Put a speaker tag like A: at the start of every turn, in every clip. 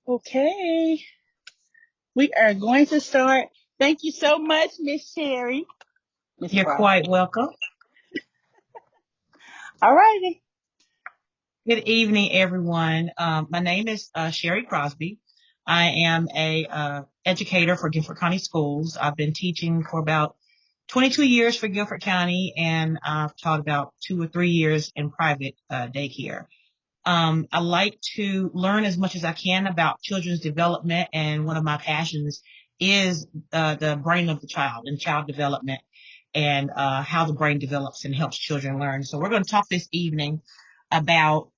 A: Okay, we are going to start. Thank you so much, Miss Sherry. Miss
B: You're
A: Crosby.
B: quite welcome.
A: All righty.
B: Good evening, everyone. My name is Sherry Crosby. I am a educator for Guilford County Schools. I've been teaching for about 22 years for Guilford County, and I've taught about 2 or 3 years in private daycare. I like to learn as much as I can about children's development, and one of my passions is the brain of the child and child development and how the brain develops and helps children learn. So we're going to talk this evening about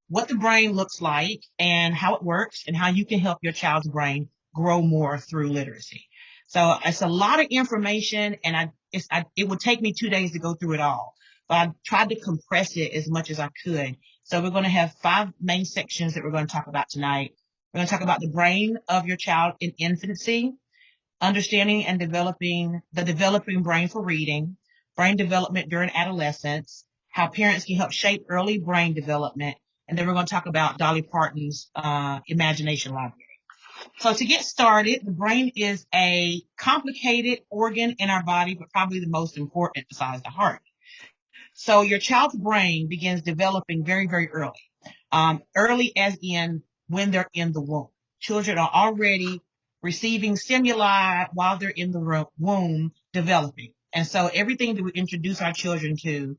B: what the brain looks like and how it works and how you can help your child's brain grow more through literacy. So it's a lot of information, and it would take me 2 days to go through it all, but I tried to compress it as much as I could. So we're going to have 5 main sections that we're going to talk about tonight. We're going to talk about the brain of your child in infancy, understanding and developing the developing brain for reading, brain development during adolescence, how parents can help shape early brain development, and then we're going to talk about Dolly Parton's imagination library. So to get started, the brain is a complicated organ in our body, but probably the most important besides the heart. So your child's brain begins developing very, very early. Early as in when they're in the womb. Children are already receiving stimuli while they're in the womb developing. And so everything that we introduce our children to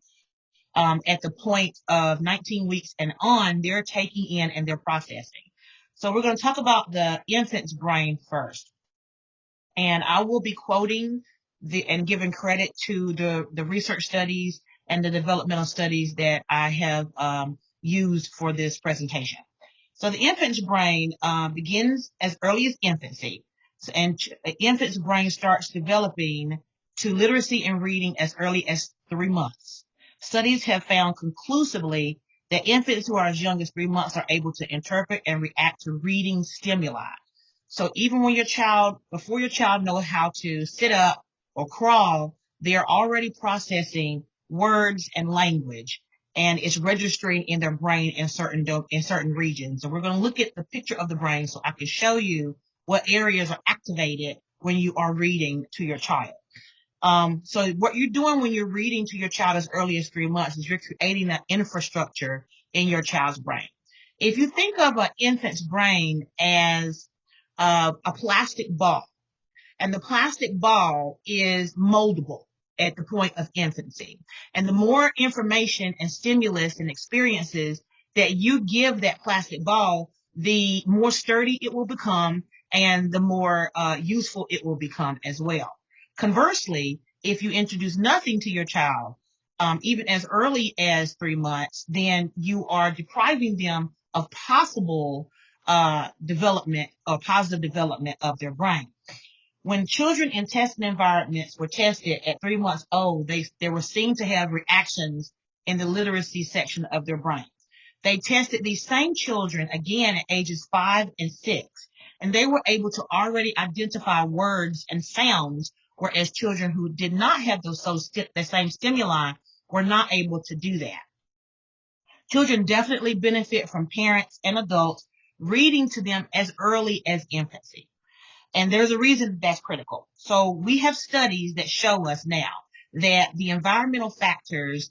B: at the point of 19 weeks and on, they're taking in and they're processing. So we're going to talk about the infant's brain first. And I will be quoting and giving credit to the research studies and the developmental studies that I have used for this presentation. So the infant's brain begins as early as infancy, and the infant's brain starts developing to literacy and reading as early as 3 months. Studies have found conclusively that infants who are as young as 3 months are able to interpret and react to reading stimuli. So even when before your child knows how to sit up or crawl, they're already processing words and language, and it's registering in their brain in certain regions. So we're going to look at the picture of the brain so I can show you what areas are activated when you are reading to your child. So what you're doing when you're reading to your child as early as 3 months is you're creating that infrastructure in your child's brain. If you think of an infant's brain as a plastic ball, and the plastic ball is moldable at the point of infancy. And the more information and stimulus and experiences that you give that plastic ball, the more sturdy it will become and the more useful it will become as well. Conversely, if you introduce nothing to your child, even as early as 3 months, then you are depriving them of possible development or positive development of their brain. When children in testing environments were tested at 3 months old, they were seen to have reactions in the literacy section of their brain. They tested these same children again at ages 5 and 6, and they were able to already identify words and sounds, whereas children who did not have the same stimuli were not able to do that. Children definitely benefit from parents and adults reading to them as early as infancy. And there's a reason that's critical. So we have studies that show us now that the environmental factors,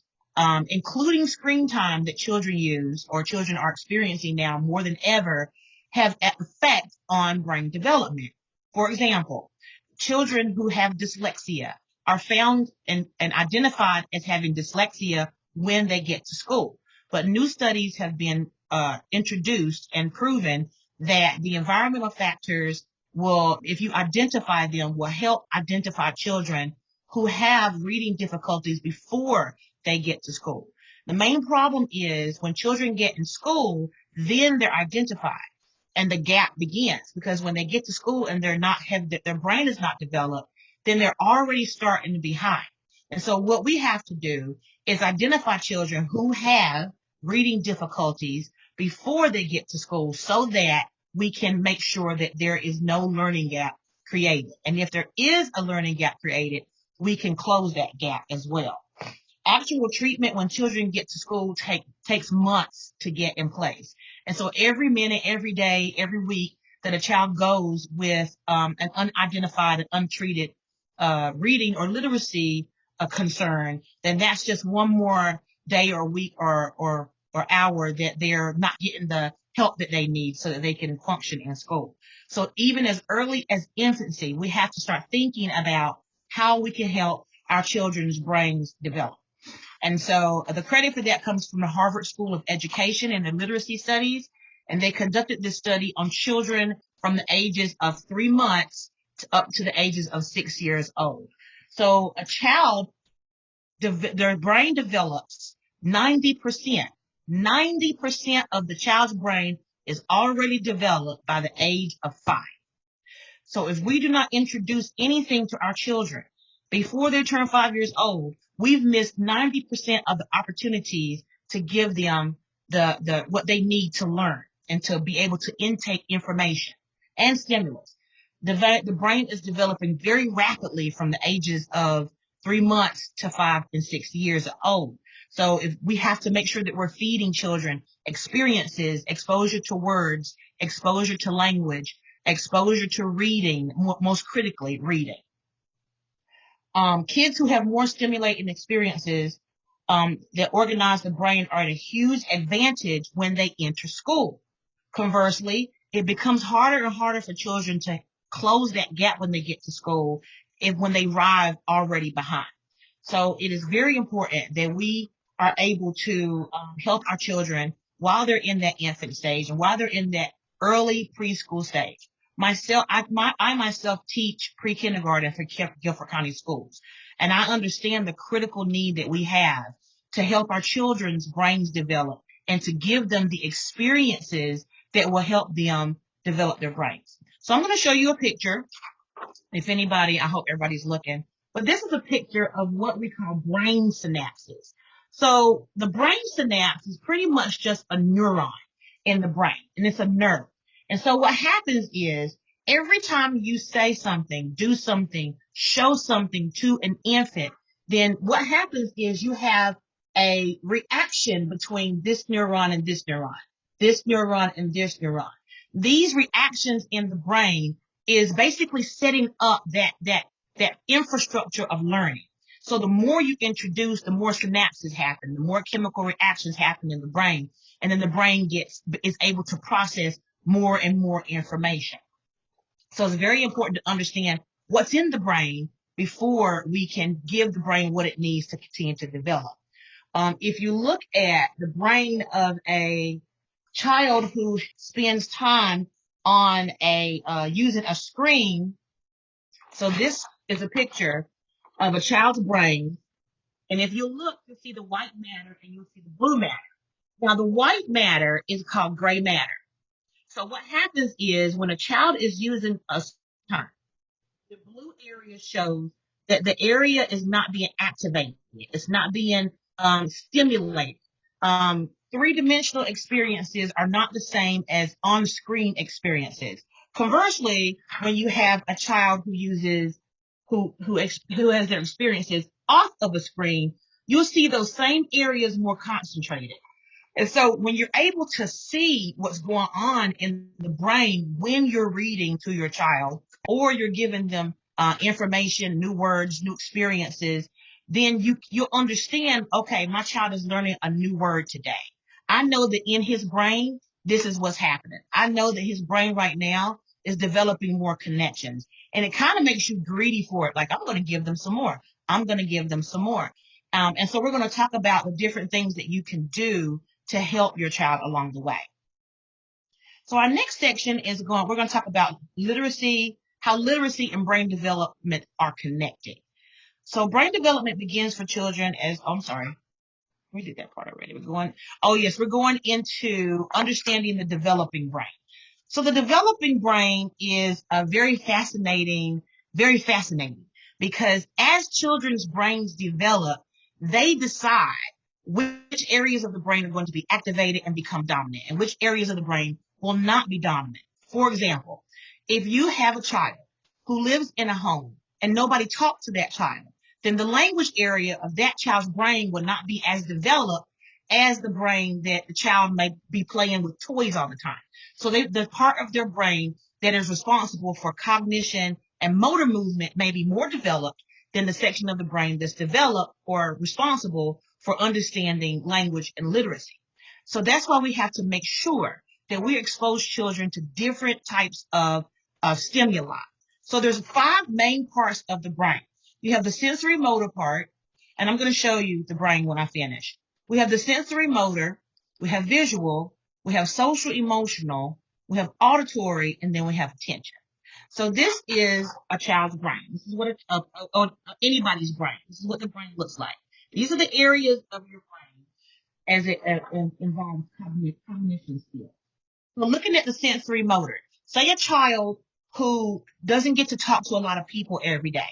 B: including screen time that children use or children are experiencing now more than ever, have an effect on brain development. For example, children who have dyslexia are found and identified as having dyslexia when they get to school. But new studies have been introduced and proven that the environmental factors will, if you identify them, will help identify children who have reading difficulties before they get to school. The main problem is when children get in school, then they're identified and the gap begins, because when they get to school and their brain is not developed, then they're already starting behind. And so what we have to do is identify children who have reading difficulties before they get to school so that we can make sure that there is no learning gap created. And if there is a learning gap created, we can close that gap as well. Actual treatment when children get to school takes months to get in place. And so every minute, every day, every week that a child goes with an unidentified and untreated reading or literacy concern, then that's just one more day or week or hour that they're not getting the help that they need so that they can function in school. So even as early as infancy, we have to start thinking about how we can help our children's brains develop. And so the credit for that comes from the Harvard School of Education and the Literacy Studies. And they conducted this study on children from the ages of 3 months up to the ages of 6 years old. So a child, their brain develops 90%. 90% of the child's brain is already developed by the age of 5. So if we do not introduce anything to our children before they turn 5 years old, we've missed 90% of the opportunities to give them the what they need to learn and to be able to intake information and stimulus. The brain is developing very rapidly from the ages of 3 months to 5 and 6 years old. So if we have to make sure that we're feeding children experiences, exposure to words, exposure to language, exposure to reading, most critically reading. Kids who have more stimulating experiences that organize the brain are at a huge advantage when they enter school. Conversely, it becomes harder and harder for children to close that gap when they get to school when they arrive already behind. So it is very important that we are able to help our children while they're in that infant stage and while they're in that early preschool stage. I myself teach pre-kindergarten for Guilford County Schools, and I understand the critical need that we have to help our children's brains develop and to give them the experiences that will help them develop their brains. So I'm going to show you a picture. If anybody, I hope everybody's looking, but this is a picture of what we call brain synapses. So the brain synapse is pretty much just a neuron in the brain, and it's a nerve. And so what happens is every time you say something, do something, show something to an infant, then what happens is you have a reaction between this neuron and this neuron, this neuron and this neuron. These reactions in the brain is basically setting up that infrastructure of learning. So the more you introduce, the more synapses happen, the more chemical reactions happen in the brain, and then the brain is able to process more and more information. So it's very important to understand what's in the brain before we can give the brain what it needs to continue to develop. If you look at the brain of a child who spends time on using a screen, so this is a picture of a child's brain, and if you look, you'll see the white matter and you'll see the blue matter. Now, the white matter is called gray matter. So what happens is when a child is using a time, the blue area shows that the area is not being activated. It's not being stimulated. Three-dimensional experiences are not the same as on-screen experiences. Conversely, when you have a child who has their experiences off of a screen, you'll see those same areas more concentrated. And so when you're able to see what's going on in the brain when you're reading to your child or you're giving them information, new words, new experiences, then you'll understand, okay, my child is learning a new word today. I know that in his brain, this is what's happening. I know that his brain right now is developing more connections. And it kind of makes you greedy for it. Like, I'm going to give them some more. I'm going to give them some more. And so we're going to talk about the different things that you can do to help your child along the way. So our next section is we're going to talk about literacy, how literacy and brain development are connected. So brain development begins for children I'm sorry, we did that part already. We're going into understanding the developing brain. So the developing brain is very fascinating because as children's brains develop, they decide which areas of the brain are going to be activated and become dominant and which areas of the brain will not be dominant. For example, if you have a child who lives in a home and nobody talks to that child, then the language area of that child's brain will not be as developed as the brain that the child may be playing with toys all the time. So the part of their brain that is responsible for cognition and motor movement may be more developed than the section of the brain that's developed or responsible for understanding language and literacy. So that's why we have to make sure that we expose children to different types of stimuli. So there's 5 main parts of the brain. You have the sensory motor part, and I'm going to show you the brain when I finish. We have the sensory motor, we have visual, we have social emotional, we have auditory, and then we have attention. So this is a child's brain. This is what anybody's brain. This is what the brain looks like. These are the areas of your brain as it involves cognition skills. So looking at the sensory motor, say a child who doesn't get to talk to a lot of people every day,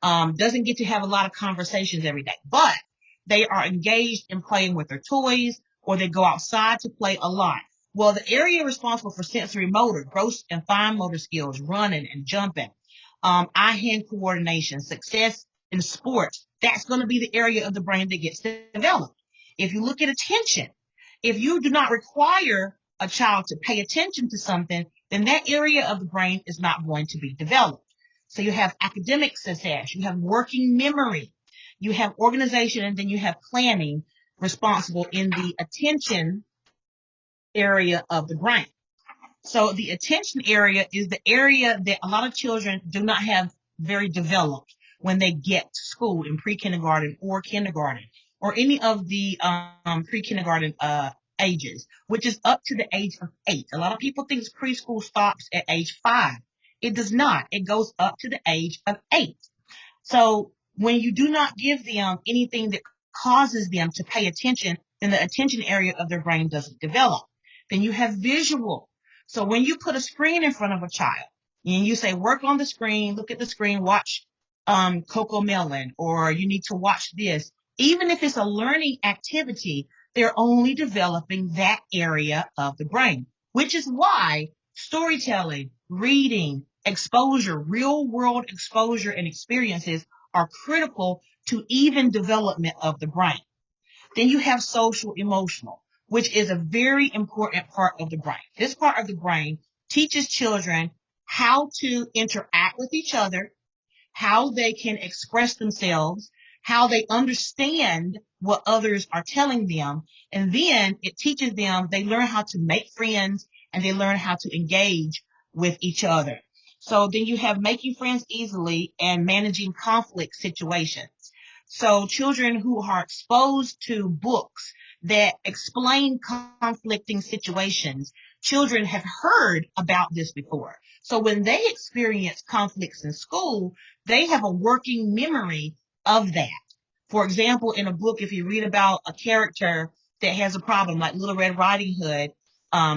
B: doesn't get to have a lot of conversations every day, but they are engaged in playing with their toys, or they go outside to play a lot. Well, the area responsible for sensory motor, gross and fine motor skills, running and jumping, eye-hand coordination, success in sports, that's going to be the area of the brain that gets developed. If you look at attention, if you do not require a child to pay attention to something, then that area of the brain is not going to be developed. So you have academic success, you have working memory, you have organization, and then you have planning responsible in the attention area of the brain. So the attention area is the area that a lot of children do not have very developed when they get to school in pre-kindergarten or kindergarten or any of the pre-kindergarten ages, which is up to the age of 8. A lot of people think preschool stops at age 5. It does not. It goes up to the age of 8. So when you do not give them anything that causes them to pay attention, then the attention area of their brain doesn't develop. Then you have visual. So when you put a screen in front of a child and you say, work on the screen, look at the screen, watch Coco Melon, or you need to watch this, even if it's a learning activity, they're only developing that area of the brain, which is why storytelling, reading, exposure, real world exposure and experiences are critical to even development of the brain. Then you have social emotional, which is a very important part of the brain. This part of the brain teaches children how to interact with each other, how they can express themselves, how they understand what others are telling them. And then it teaches them, they learn how to make friends and they learn how to engage with each other. So then you have making friends easily and managing conflict situations. So children who are exposed to books that explain conflicting situations, children have heard about this before. So when they experience conflicts in school, they have a working memory of that. For example, in a book, if you read about a character that has a problem, like Little Red Riding Hood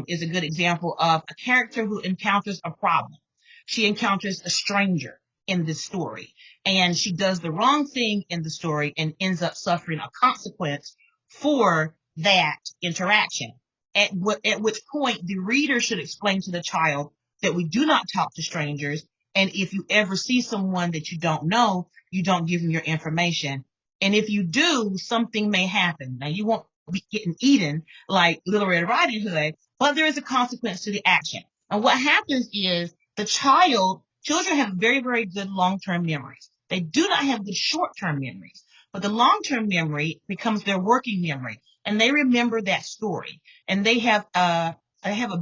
B: is a good example of a character who encounters a problem. She encounters a stranger in this story, and she does the wrong thing in the story and ends up suffering a consequence for that interaction. At which point the reader should explain to the child that we do not talk to strangers, and if you ever see someone that you don't know, you don't give them your information. And if you do, something may happen. Now, you won't be getting eaten like Little Red Riding Hood, but there is a consequence to the action. And what happens is children have very, very good long-term memories. They do not have good short-term memories, but the long-term memory becomes their working memory, and they remember that story. And they have a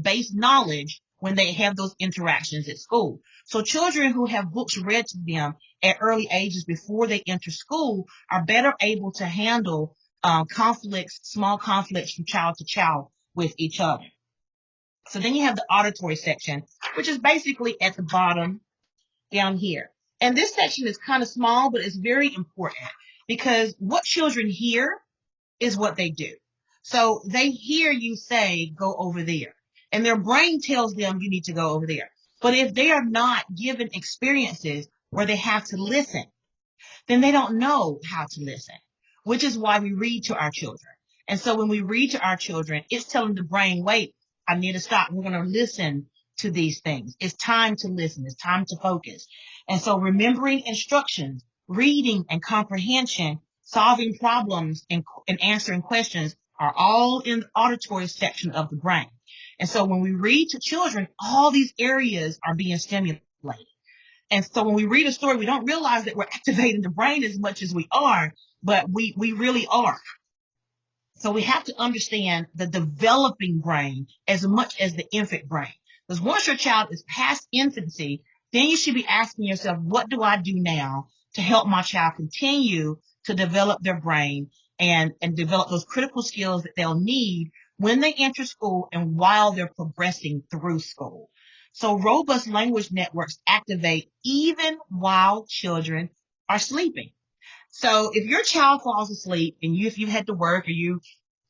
B: base knowledge when they have those interactions at school. So children who have books read to them at early ages before they enter school are better able to handle conflicts, small conflicts from child to child with each other. So then you have the auditory section, which is basically at the bottom down here. And this section is kind of small, but it's very important because what children hear is what they do. So they hear you say, go over there, and their brain tells them you need to go over there. But if they are not given experiences where they have to listen, then they don't know how to listen, which is why we read to our children. And so when we read to our children, it's telling the brain, wait, I need to stop. We're going to listen to these things. It's time to listen. It's time to focus. And so remembering instructions, reading and comprehension, solving problems and answering questions are all in the auditory section of the brain. And so when we read to children, all these areas are being stimulated. And so when we read a story, we don't realize that we're activating the brain as much as we are, but we really are. So we have to understand the developing brain as much as the infant brain. Because once your child is past infancy, then you should be asking yourself, what do I do now to help my child continue to develop their brain and develop those critical skills that they'll need when they enter school and while they're progressing through school. So robust language networks activate even while children are sleeping. So if your child falls asleep and if you had to work or you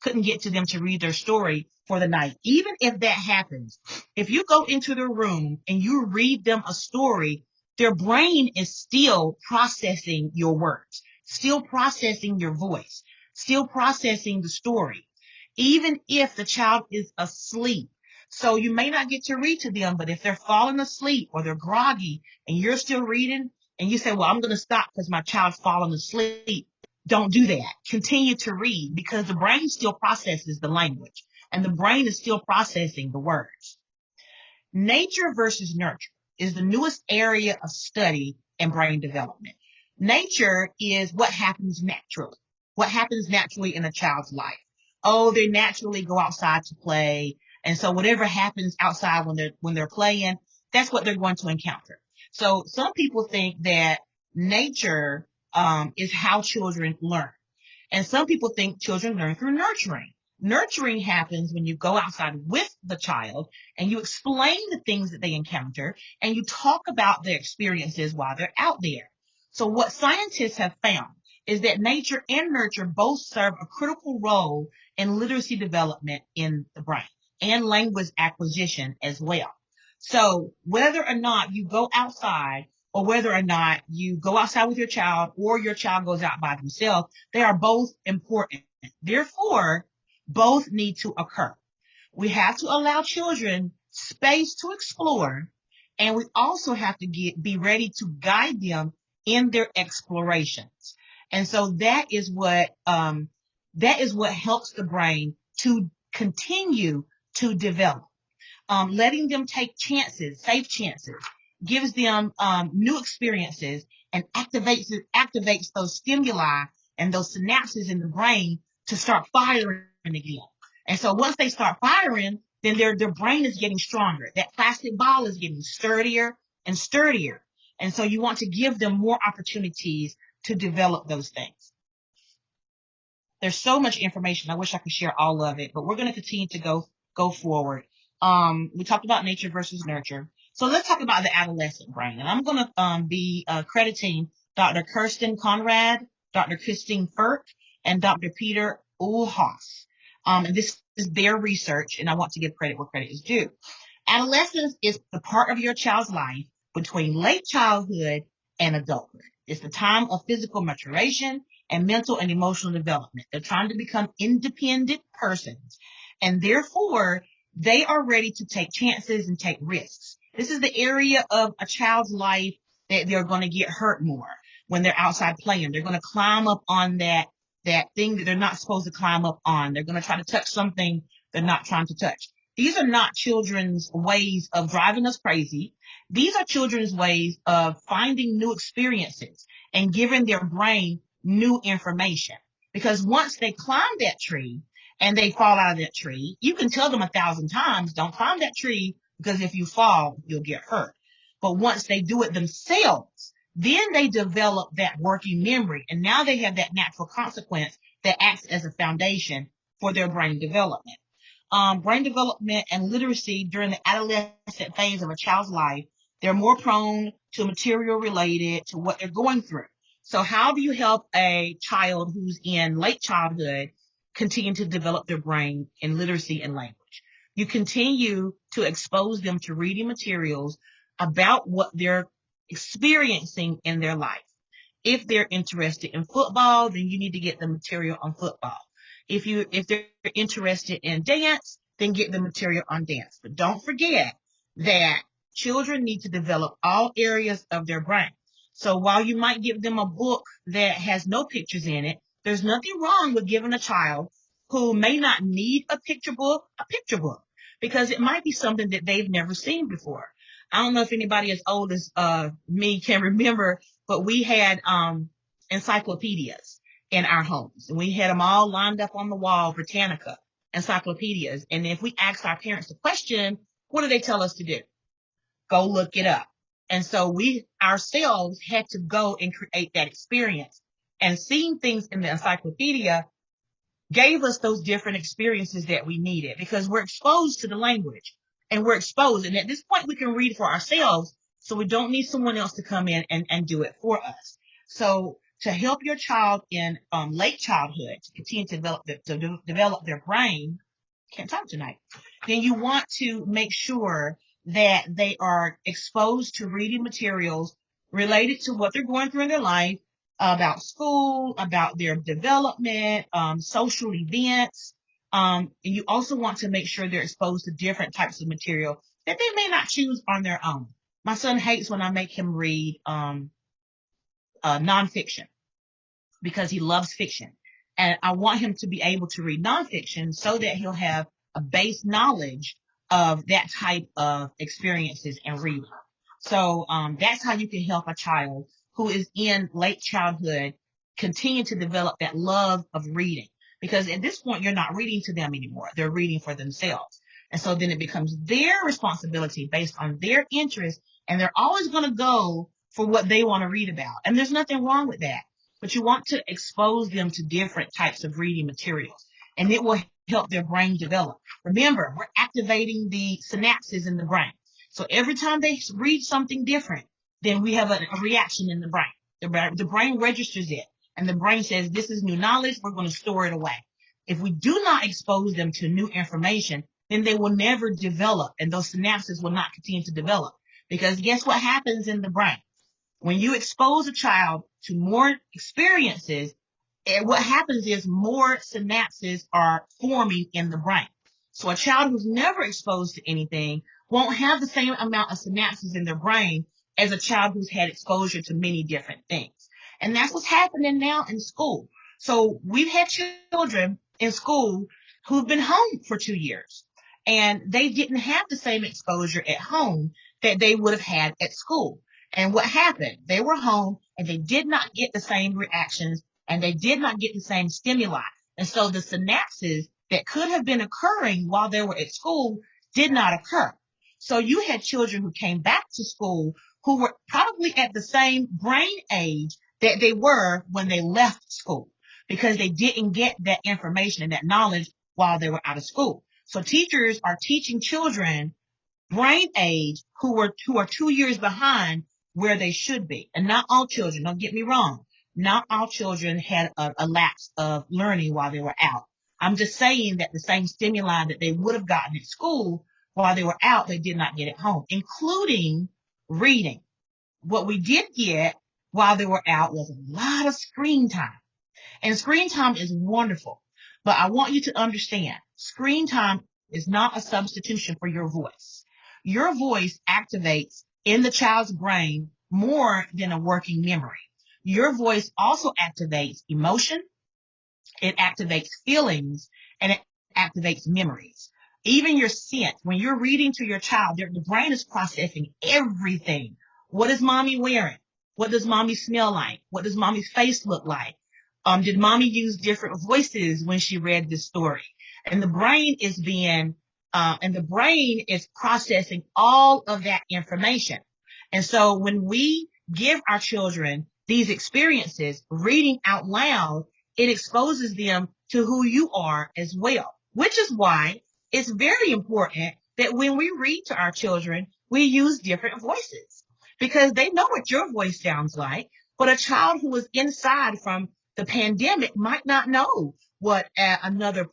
B: couldn't get to them to read their story for the night, even if that happens, if you go into their room and you read them a story, their brain is still processing your words, still processing your voice, still processing the story, even if the child is asleep. So you may not get to read to them, but if they're falling asleep or they're groggy and you're still reading and you say, well, I'm going to stop because my child's falling asleep. Don't do that. Continue to read because the brain still processes the language and the brain is still processing the words. Nature versus nurture is the newest area of study in brain development. Nature is what happens naturally in a child's life. Oh, they naturally go outside to play. And so whatever happens outside when they're playing, that's what they're going to encounter. So some people think that nature is how children learn. And some people think children learn through nurturing. Nurturing happens when you go outside with the child and you explain the things that they encounter and you talk about their experiences while they're out there. So what scientists have found is that nature and nurture both serve a critical role in literacy development in the brain and language acquisition as well. So whether or not you go outside or whether or not you go outside with your child or your child goes out by themselves, they are both important. Therefore, both need to occur. We have to allow children space to explore, and we also have to be ready to guide them in their explorations. And so that is what helps the brain to continue to develop. Letting them take chances, safe chances, gives them new experiences and activates those stimuli and those synapses in the brain to start firing again. And so once they start firing, then their brain is getting stronger. That plastic ball is getting sturdier and sturdier. And so you want to give them more opportunities to develop those things. There's so much information. I wish I could share all of it, but we're going to continue to go forward. We talked about nature versus nurture. So let's talk about the adolescent brain. And I'm going to be crediting Dr. Kirsten Conrad, Dr. Christine Firk, and Dr. Peter Uhlhaus. And this is their research, and I want to give credit where credit is due. Adolescence is the part of your child's life between late childhood and adulthood. It's the time of physical maturation and mental and emotional development. They're trying to become independent persons, and therefore they are ready to take chances and take risks. This is the area of a child's life that they're going to get hurt more when they're outside playing. They're going to climb up on that thing that they're not supposed to climb up on. They're going to try to touch something they're not trying to touch. These are not children's ways of driving us crazy. These are children's ways of finding new experiences and giving their brain new information. Because once they climb that tree and they fall out of that tree, you can tell them 1,000 times, don't climb that tree because if you fall, you'll get hurt. But once they do it themselves, then they develop that working memory. And now they have that natural consequence that acts as a foundation for their brain development. Brain development and literacy during the adolescent phase of a child's life, they're more prone to material related to what they're going through. So how do you help a child who's in late childhood continue to develop their brain in literacy and language? You continue to expose them to reading materials about what they're experiencing in their life. If they're interested in football, then you need to get the material on football. If they're interested in dance, then get the material on dance. But don't forget that children need to develop all areas of their brain. So while you might give them a book that has no pictures in it, there's nothing wrong with giving a child who may not need a picture book, because it might be something that they've never seen before. I don't know if anybody as old as me can remember, but we had encyclopedias in our homes, and we had them all lined up on the wall, Britannica encyclopedias. And if we asked our parents a question, what do they tell us to do? Go look it up. And so we ourselves had to go and create that experience. And seeing things in the encyclopedia gave us those different experiences that we needed, because we're exposed to the language and we're exposed. And at this point, we can read for ourselves. So we don't need someone else to come in and do it for us. So to help your child in late childhood to continue to develop their brain, can't talk tonight, then you want to make sure that they are exposed to reading materials related to what they're going through in their life, about school, about their development, social events. And you also want to make sure they're exposed to different types of material that they may not choose on their own. My son hates when I make him read nonfiction, because he loves fiction. And I want him to be able to read nonfiction so that he'll have a base knowledge of that type of experiences and reading. So that's how you can help a child who is in late childhood continue to develop that love of reading. Because at this point, you're not reading to them anymore. They're reading for themselves. And so then it becomes their responsibility based on their interests. And they're always going to go for what they want to read about. And there's nothing wrong with that. But you want to expose them to different types of reading materials. And it will help their brain develop. Remember, we're activating the synapses in the brain. So every time they read something different, then we have a reaction in the brain. The brain registers it. And the brain says, this is new knowledge. We're going to store it away. If we do not expose them to new information, then they will never develop. And those synapses will not continue to develop. Because guess what happens in the brain? When you expose a child to more experiences, what happens is more synapses are forming in the brain. So a child who's never exposed to anything won't have the same amount of synapses in their brain as a child who's had exposure to many different things. And that's what's happening now in school. So we've had children in school who've been home for 2 years, and they didn't have the same exposure at home that they would have had at school. And what happened? They were home and they did not get the same reactions, and they did not get the same stimuli. And so the synapses that could have been occurring while they were at school did not occur. So you had children who came back to school who were probably at the same brain age that they were when they left school, because they didn't get that information and that knowledge while they were out of school. So teachers are teaching children brain age who are 2 years behind where they should be. And not all children, don't get me wrong, not all children had a lapse of learning while they were out. I'm just saying that the same stimuli that they would have gotten at school while they were out, they did not get at home, including reading. What we did get while they were out was a lot of screen time. And screen time is wonderful. But I want you to understand, screen time is not a substitution for your voice. Your voice activates in the child's brain more than a working memory. Your voice also activates emotion, it activates feelings, and it activates memories. Even your sense, when you're reading to your child, the brain is processing everything. What is mommy wearing? What does mommy smell like? What does mommy's face look like? Did mommy use different voices when she read this story? And the brain is processing all of that information. And so when we give our children these experiences, reading out loud, it exposes them to who you are as well, which is why it's very important that when we read to our children, we use different voices, because they know what your voice sounds like, but a child who is inside from the pandemic might not know what another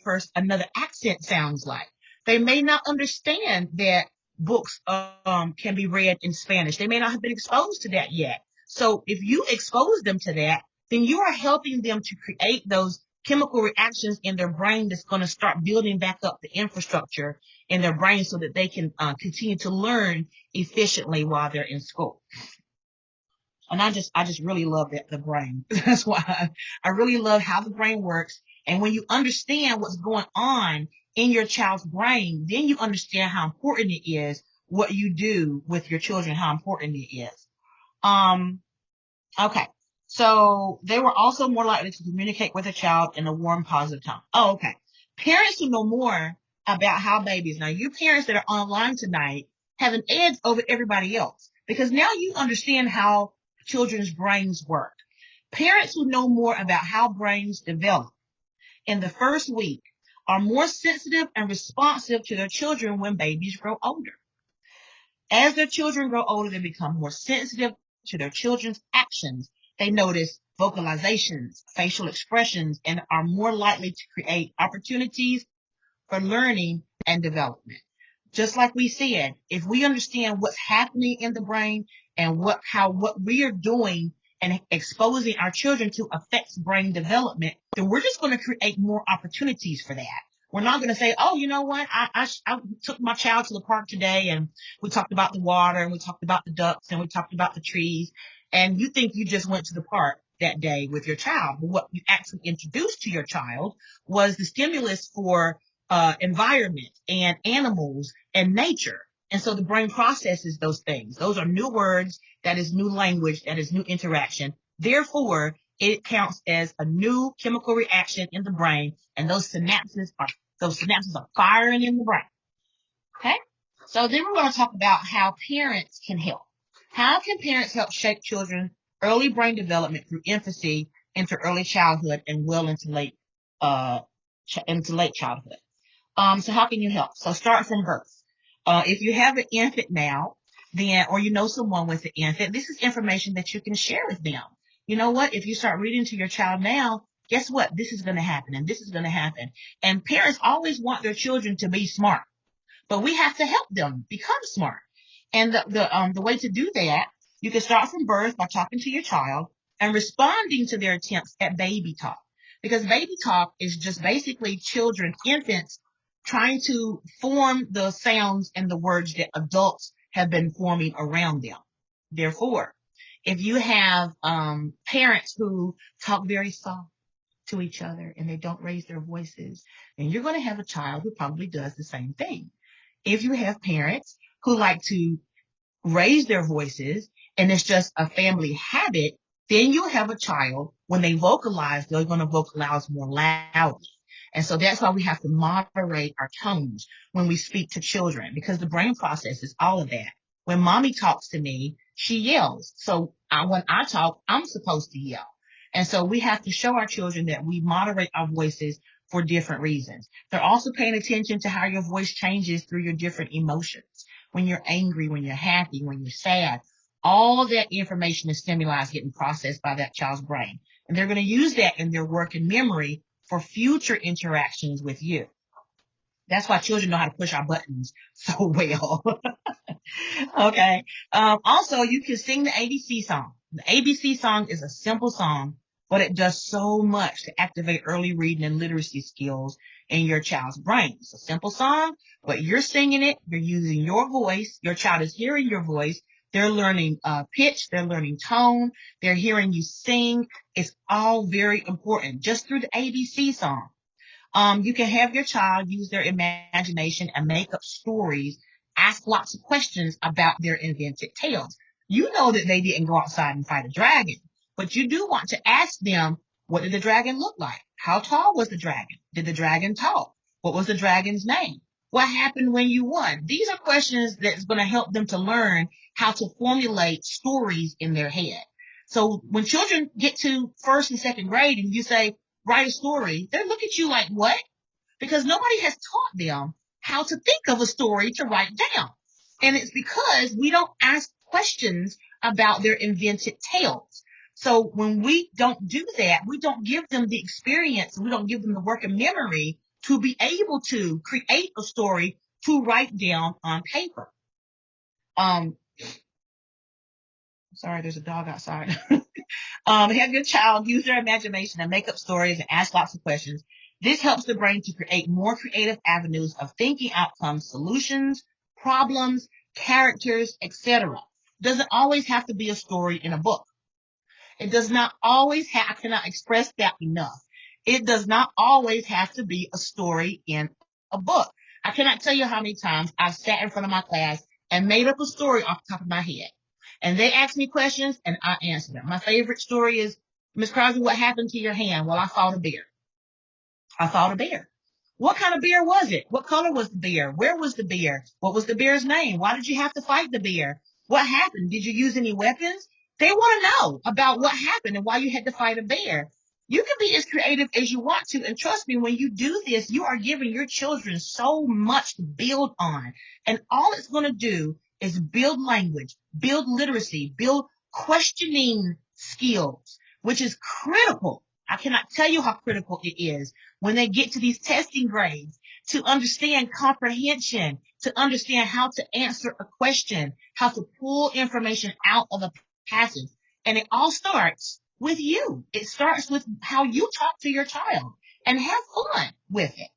B: accent sounds like. They may not understand that books can be read in Spanish. They may not have been exposed to that yet. So if you expose them to that, then you are helping them to create those chemical reactions in their brain that's going to start building back up the infrastructure in their brain so that they can continue to learn efficiently while they're in school. And I just really love the brain. That's why I really love how the brain works And when you understand what's going on in your child's brain, then you understand how important it is what you do with your children, how important it is. Okay. So they were also more likely to communicate with a child in a warm, positive tone. Oh, okay. Parents who know more about how babies, now you parents that are online tonight have an edge over everybody else because now you understand how children's brains work. Parents who know more about how brains develop in the first week are more sensitive and responsive to their children when babies grow older. As their children grow older, they become more sensitive to their children's actions. They notice vocalizations, facial expressions, and are more likely to create opportunities for learning and development. Just like we said, if we understand what's happening in the brain and what we are doing and exposing our children to affects brain development, then we're just going to create more opportunities for that. We're not going to say, oh, you know what? I took my child to the park today and we talked about the water and we talked about the ducks and we talked about the trees. And you think you just went to the park that day with your child. But what you actually introduced to your child was the stimulus for environment and animals and nature. And so the brain processes those things. Those are new words. That is new language. That is new interaction. Therefore, it counts as a new chemical reaction in the brain. And those synapses are firing in the brain. Okay. So then we're going to talk about how parents can help. How can parents help shape children's early brain development through infancy into early childhood and well into late childhood? So how can you help? So start from birth. If you have an infant now, then, or you know someone with an infant, this is information that you can share with them. You know what? If you start reading to your child now, guess what? This is going to happen and this is going to happen. And parents always want their children to be smart, but we have to help them become smart. And the way to do that, you can start from birth by talking to your child and responding to their attempts at baby talk. Because baby talk is just basically children, infants, trying to form the sounds and the words that adults have been forming around them. Therefore, if you have parents who talk very soft to each other and they don't raise their voices, then you're going to have a child who probably does the same thing. If you have parents who like to raise their voices and it's just a family habit, then you'll have a child, when they vocalize, they're going to vocalize more loudly. And so that's why we have to moderate our tones when we speak to children, because the brain processes all of that. When mommy talks to me, she yells. So when I talk, I'm supposed to yell. And so we have to show our children that we moderate our voices for different reasons. They're also paying attention to how your voice changes through your different emotions. When you're angry, when you're happy, when you're sad, all that information and stimuli is getting processed by that child's brain. And they're going to use that in their working memory for future interactions with you. That's why children know how to push our buttons so well. Okay. Also, you can sing the ABC song. The ABC song is a simple song, but it does so much to activate early reading and literacy skills in your child's brain. It's a simple song, but you're singing it. You're using your voice. Your child is hearing your voice. They're learning pitch. They're learning tone. They're hearing you sing. It's all very important just through the ABC song. You can have your child use their imagination and make up stories, ask lots of questions about their invented tales. You know that they didn't go outside and fight a dragon, but you do want to ask them, what did the dragon look like? How tall was the dragon? Did the dragon talk? What was the dragon's name? What happened when you won? These are questions that's going to help them to learn how to formulate stories in their head. So when children get to first and second grade and you say, write a story, they look at you like, what? Because nobody has taught them how to think of a story to write down. And it's because we don't ask questions about their invented tales. So when we don't do that, we don't give them the experience, we don't give them the working memory to be able to create a story to write down on paper. Sorry, there's a dog outside. Have your child use their imagination and make up stories and ask lots of questions. This helps the brain to create more creative avenues of thinking outcomes, solutions, problems, characters, etc. Doesn't always have to be a story in a book. It does not always have, I cannot express that enough. It does not always have to be a story in a book. I cannot tell you how many times I've sat in front of my class and made up a story off the top of my head. And they ask me questions and I answer them. My favorite story is, Miss Crosby, what happened to your hand? Well, I fought a bear. I fought a bear. What kind of bear was it? What color was the bear? Where was the bear? What was the bear's name? Why did you have to fight the bear? What happened? Did you use any weapons? They want to know about what happened and why you had to fight a bear. You can be as creative as you want to. And trust me, when you do this, you are giving your children so much to build on. And all it's going to do is build language, build literacy, build questioning skills, which is critical. I cannot tell you how critical it is when they get to these testing grades to understand comprehension, to understand how to answer a question, how to pull information out of a passage. And it all starts with you. It starts with how you talk to your child and have fun with it.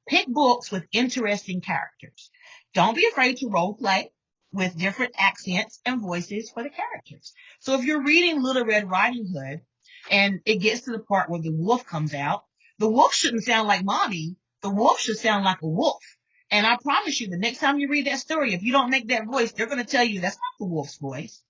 B: Pick books with interesting characters. Don't be afraid to role play with different accents and voices for the characters. So if you're reading Little Red Riding Hood and it gets to the part where the wolf comes out, the wolf shouldn't sound like mommy. The wolf should sound like a wolf. And I promise you, the next time you read that story, if you don't make that voice, they're going to tell you that's not the wolf's voice.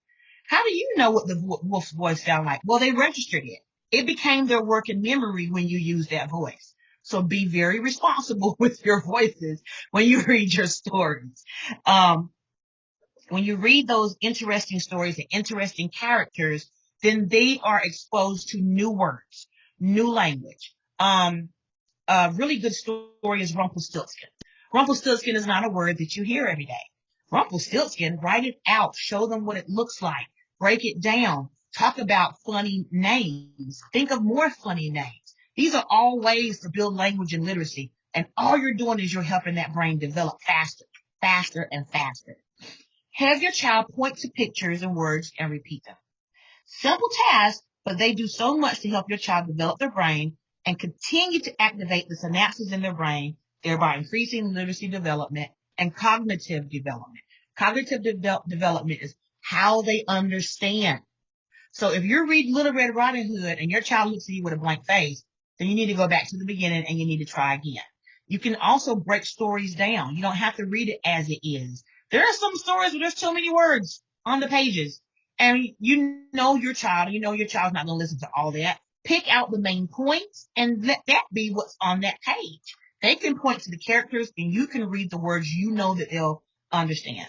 B: How do you know what the wolf's voice sounds like? Well, they registered it. It became their working memory when you use that voice. So be very responsible with your voices when you read your stories. When you read those interesting stories and interesting characters, then they are exposed to new words, new language. A really good story is Rumpelstiltskin. Rumpelstiltskin is not a word that you hear every day. Rumpelstiltskin, write it out, show them what it looks like, break it down, talk about funny names, think of more funny names. These are all ways to build language and literacy. And all you're doing is you're helping that brain develop faster, faster, and faster. Have your child point to pictures and words and repeat them. Simple tasks, but they do so much to help your child develop their brain and continue to activate the synapses in their brain, thereby increasing literacy development and cognitive development. Cognitive development is how they understand. So if you're reading Little Red Riding Hood and your child looks at you with a blank face, then you need to go back to the beginning and you need to try again. You can also break stories down. You don't have to read it as it is. There are some stories where there's too many words on the pages. And you know your child, you know your child's not going to listen to all that. Pick out the main points and let that be what's on that page. They can point to the characters and you can read the words you know that they'll understand.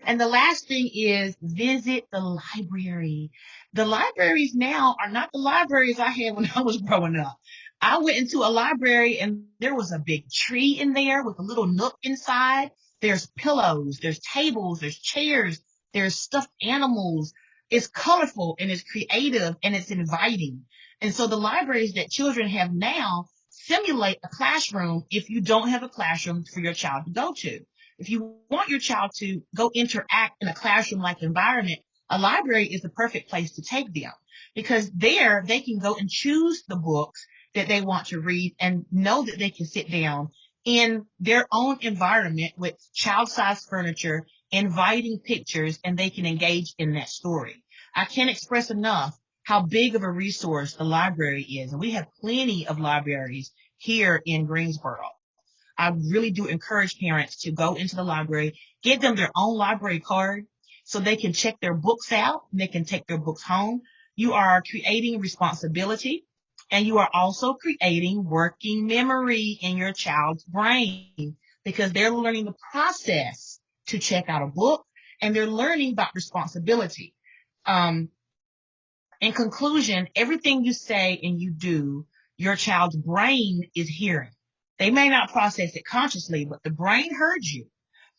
B: And the last thing is visit the library. The libraries now are not the libraries I had when I was growing up. I went into a library and there was a big tree in there with a little nook inside. There's pillows, there's tables, there's chairs, there's stuffed animals. It's colorful and it's creative and it's inviting. And so the libraries that children have now simulate a classroom if you don't have a classroom for your child to go to. If you want your child to go interact in a classroom-like environment, a library is the perfect place to take them because there they can go and choose the books that they want to read and know that they can sit down in their own environment with child-sized furniture, inviting pictures, and they can engage in that story. I can't express enough how big of a resource the library is. And we have plenty of libraries here in Greensboro. I really do encourage parents to go into the library, get them their own library card so they can check their books out and they can take their books home. You are creating responsibility and you are also creating working memory in your child's brain because they're learning the process to check out a book and they're learning about responsibility. In conclusion, everything you say and you do, your child's brain is hearing. They may not process it consciously, but the brain heard you.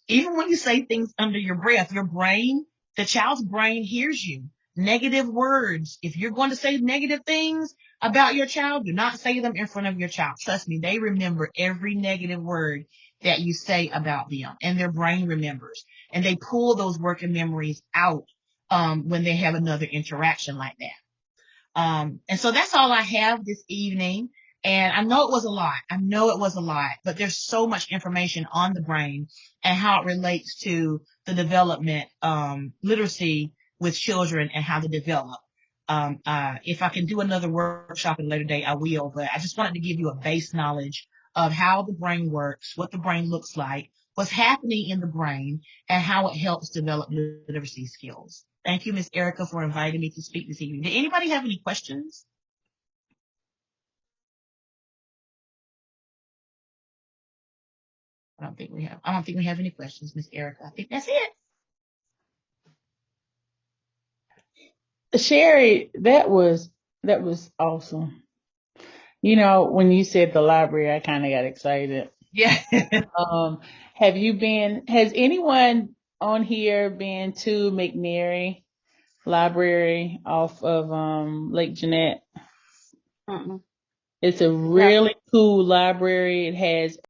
B: Even when you say things under your breath, your brain, the child's brain hears you. Negative words. If you're going to say negative things about your child, do not say them in front of your child. Trust me, they remember every negative word that you say about them, and their brain remembers. And they pull those working memories out when they have another interaction like that. And so that's all I have this evening. And I know it was a lot. But there's so much information on the brain and how it relates to the development, literacy with children and how to develop. If I can do another workshop at a later date, I will. But I just wanted to give you a base knowledge of how the brain works, what the brain looks like, what's happening in the brain, and how it helps develop literacy skills. Thank you, Miss Erica, for inviting me to speak this evening. Did anybody have any questions? I don't think we have any questions, Miss Erica. I think that's it.
A: Sherry, that was awesome. When you said the library, I kind of got excited.
B: Yeah.
A: Um, has anyone on here been to McNary Library off of Lake Jeanette?
C: Mm-mm.
A: It's a
C: No.
A: really cool library. It has